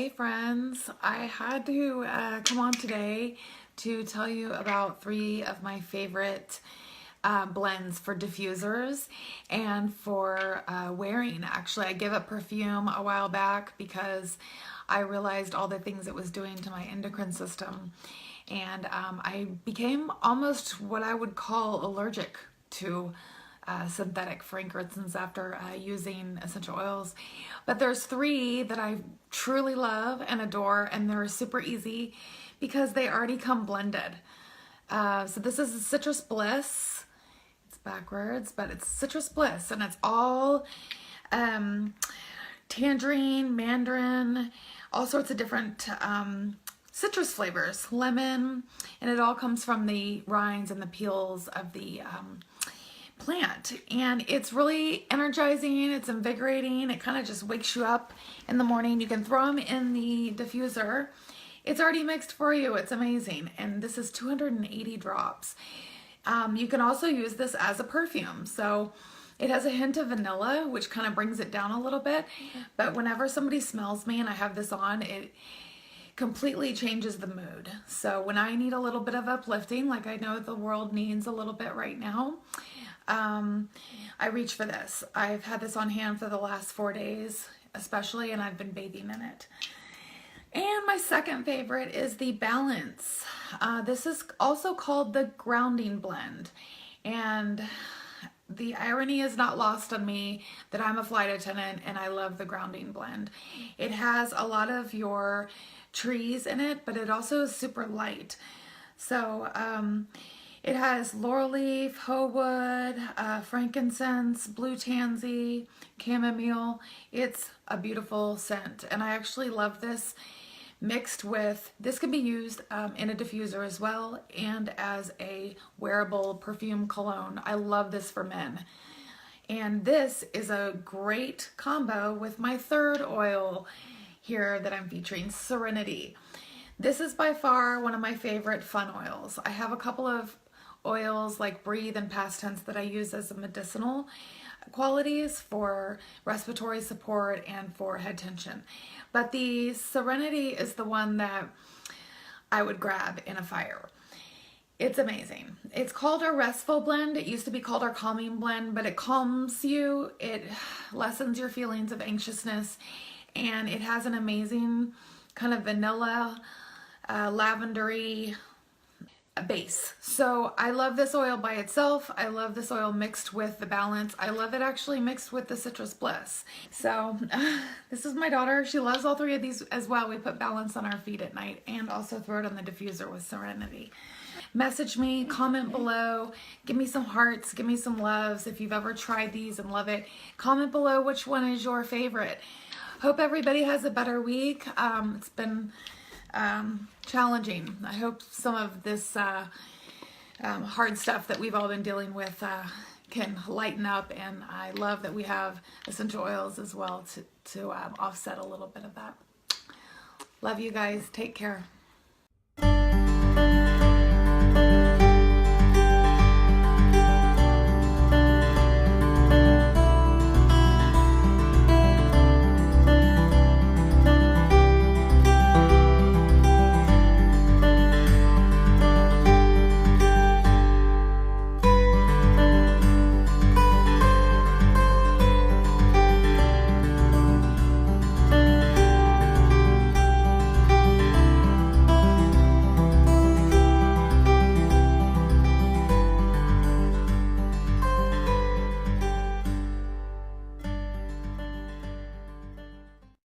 Hey friends, I had to come on today to tell you about 3 of my favorite blends for diffusers and for wearing. Actually, I gave up perfume a while back because I realized all the things it was doing to my endocrine system, and I became almost what I would call allergic to synthetic fragrances after using essential oils. But there's 3 that I truly love and adore, and they're super easy because they already come blended. So this is Citrus Bliss. It's backwards, but it's Citrus Bliss, and it's all tangerine, mandarin, all sorts of different citrus flavors, lemon, and it all comes from the rinds and the peels of the plant, and it's really energizing, it's invigorating, it kind of just wakes you up in the morning. You can throw them in the diffuser. It's already mixed for you. It's amazing, and this is 280 drops. You can also use this as a perfume, so it has a hint of vanilla, which kind of brings it down a little bit, but whenever somebody smells me and I have this on, it completely changes the mood. So when I need a little bit of uplifting, like I know the world needs a little bit right now, I reach for this. I've had this on hand for the last 4 days, especially, and I've been bathing in it. And my second favorite is the Balance. This is also called the Grounding Blend. And the irony is not lost on me that I'm a flight attendant and I love the Grounding Blend. It has a lot of your trees in it, but it also is super light. So, it has laurel leaf, hoe wood, frankincense, blue tansy, chamomile. It's a beautiful scent, and I actually love this mixed with, this can be used in a diffuser as well and as a wearable perfume cologne. I love this for men. And this is a great combo with my third oil here that I'm featuring, Serenity. This is by far one of my favorite fun oils. I have a couple of oils like Breathe and Past Tense that I use as a medicinal qualities for respiratory support and for head tension. But the Serenity is the one that I would grab in a fire. It's amazing. It's called our restful blend. It used to be called our calming blend, but it calms you. It lessens your feelings of anxiousness, and it has an amazing kind of vanilla, lavendery base. So I love this oil by itself. I love this oil mixed with the Balance. I love it actually mixed with the Citrus Bliss. So this is my daughter. She loves all 3 of these as well. We put Balance on our feet at night and also throw it on the diffuser with Serenity. Message me, comment below, give me some hearts, give me some loves. If you've ever tried these and love it, comment below which one is your favorite. Hope everybody has a better week. It's been challenging. I hope some of this hard stuff that we've all been dealing with can lighten up, and I love that we have essential oils as well to offset a little bit of that. Love you guys. Take care.